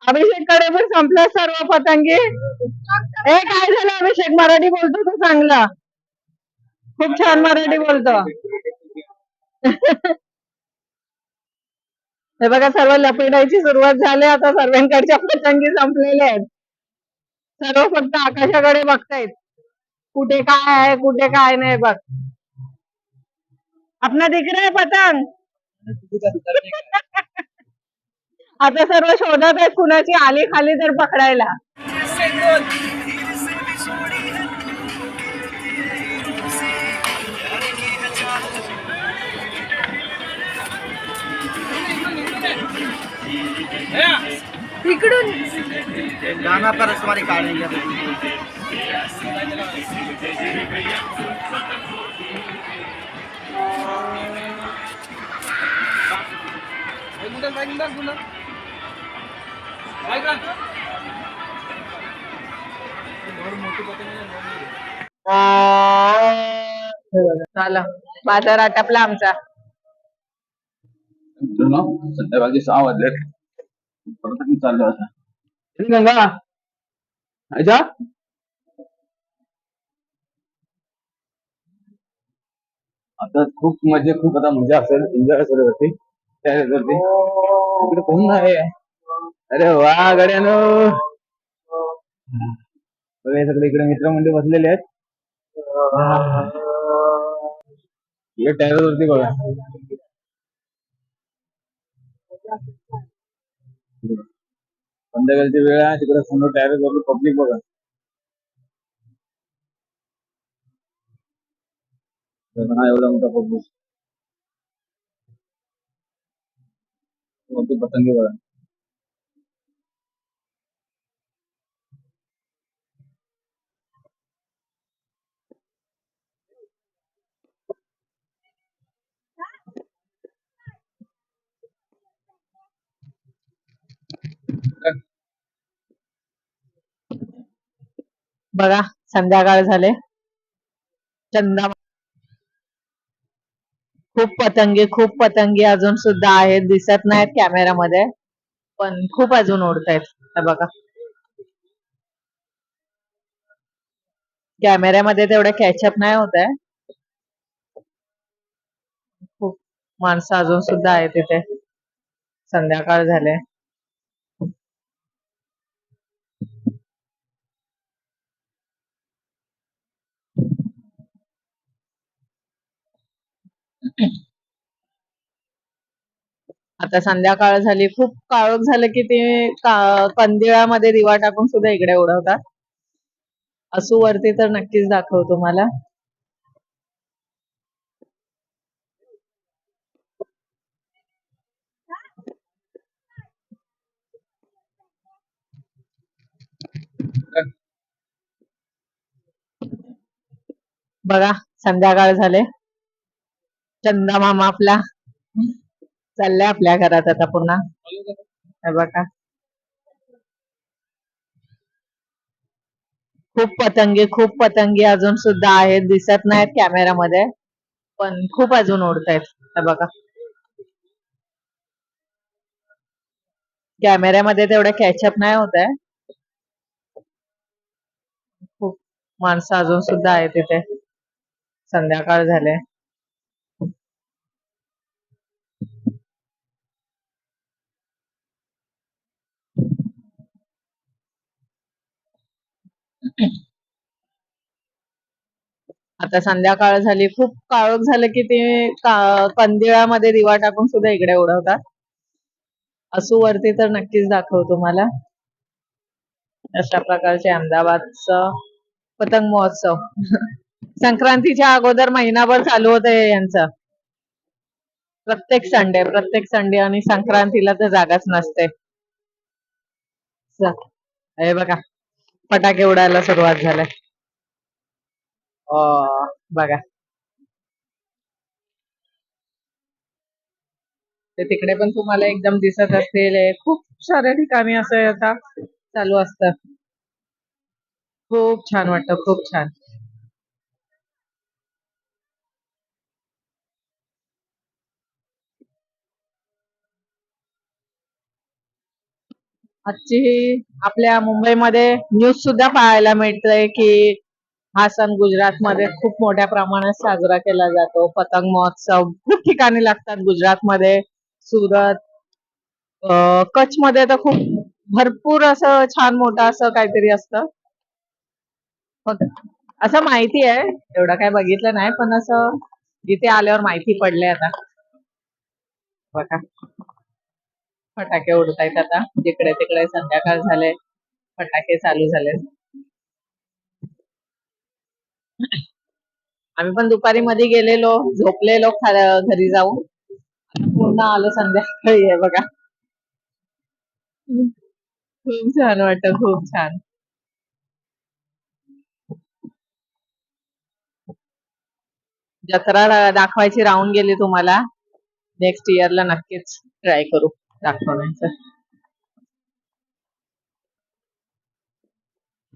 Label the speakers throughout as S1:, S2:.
S1: अभिषेक कडे पण संपलं सर्व पतंगी. ए काय झालं अभिषेक, मराठी बोलतो तो चांगला, खूप छान मराठी बोलतो. हे बघा सर्व लपेटायची सुरुवात झाली आता, सर्वांकडच्या पतंगी संपलेल्या आहेत. सर्व फक्त आकाशाकडे बघतायत, कुठे काय आहे कुठे काय नाही बघ. अपना दिख रहा है पतंग. आता सर्व शोधत आहेत कुणाची आली खाली तर पकडायला. इकडून गाना पर रसवारी काढेंगे. चला बाजार आटपला आमचा.
S2: संध्याकाळचे 6 वाजले, परत मी चाललो आता. गंगा आजा आता खूप आता मजा असेल, एन्जॉय करत होती त्यावरती. इकडे कोण आहे? अरे वा गड्यानो, बघा सगळे इकडे मित्रमंडळी बसलेले आहेत. टेरेस वरती बघा, संध्याकाळची वेळ आहे, तिकडे समोर टेरेस वरती पब्लिक बघा. एवढा मोठा पब्लिक, मोठी पतंगी बघा.
S1: बघा संध्याकाळ झाले, चंदा खूप पतंगी अजून सुद्धा आहेत, दिसत नाहीत कॅमेरामध्ये पण खूप अजून उडतायत. बघा कॅमेऱ्यामध्ये तेवढे कॅचअप नाही होत आहे. खूप माणसं अजून सुद्धा आहेत तिथे, संध्याकाळ झाले. आता संध्याकाळ झाली, खूप काळोख झालं की ते कंदिळामध्ये दिवा टाकून सुद्धा इकडे उडवतात. असू वरती तर नक्कीच दाखव तुम्हाला. बघा संध्याकाळ झाले, चंदा मामा आपला चाललाय आपल्या घरात आता पुन्हा. बघा खूप पतंगी अजून सुद्धा आहेत, दिसत नाहीत कॅमेरामध्ये पण खूप अजून उडतायत. बघा कॅमेऱ्यामध्ये तेवढे कॅचअप नाही होत आहे. खूप माणसं अजून सुद्धा आहेत तिथे, संध्याकाळ झाले. आता संध्याकाळ झाली, खूप काळोख झालं की ते कंदिळामध्ये दिवा टाकून सुद्धा इकडे उडवतात. असू वरती तर नक्कीच दाखव तुम्हाला. अशा प्रकारचे अहमदाबादचं पतंग महोत्सव संक्रांतीच्या अगोदर महिनाभर चालू होत यांचं. प्रत्येक संडे आणि संक्रांतीला तर जागाच नसते. हे बघा फटाके उडायला सुरुवात झाल्या. बघा ते तिकडे पण तुम्हाला एकदम दिसत असतील. खूप साऱ्या ठिकाणी असं आता चालू असतं. खूप छान वाटतं, खूप छान. आजची ही आपल्या मुंबईमध्ये न्यूज सुद्धा पाहायला मिळतंय की हा सण गुजरातमध्ये खूप मोठ्या प्रमाणात साजरा केला जातो. पतंग महोत्सव खूप ठिकाणी लागतात गुजरातमध्ये, सुरत, कच्छमध्ये तर खूप भरपूर असं छान मोठं असं काहीतरी असतं. असं माहिती आहे, एवढं काय बघितलं नाही, पण असं इथे आल्यावर माहिती पडले आता. बघा फटाके उडतायत आता जिकडे तिकडे, संध्याकाळ झाले, फटाके चालू झाले. आम्ही पण दुपारी मध्ये गेलेलो, झोपलेलो घरी जाऊन, पुन्हा आलो संध्याकाळी आहे बघा. खूप छान वाटत, खूप छान. जत्रा दाखवायची राहून गेली तुम्हाला. नेक्स्ट इयरला नक्कीच ट्राय करू दाखवण्याचं.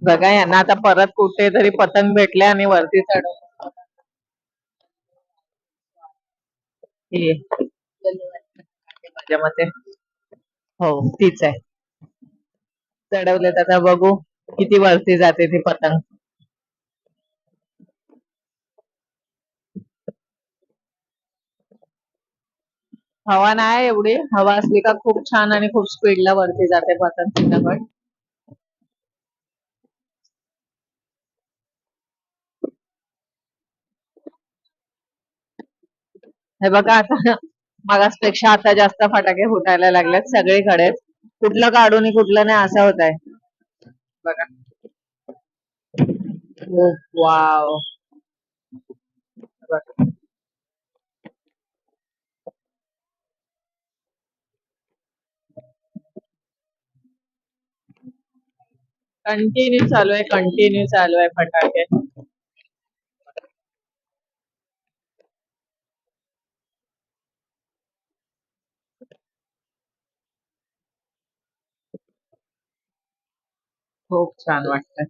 S1: बघा यांना आता परत कुठेतरी पतंग भेटले आणि वरती चढव. हे माझ्या मते हो तीच आहे. चढवलेत आता, बघू किती वरती जाते ती पतंग. हवा नाही एवढी, हवा असली का खूप छान आणि खूप स्पीडला वरती जाते पतंग चित्रपट. हे बघा आता मागासपेक्षा आता जास्त फटाके फुटायला लागलेत सगळीकडे. कुठलं काढून आणि कुठलं नाही असं होत आहे बघा. वाव, कंटिन्यू चालू आहे, कंटिन्यू चालू आहे फटाके. खूप छान वाटतं.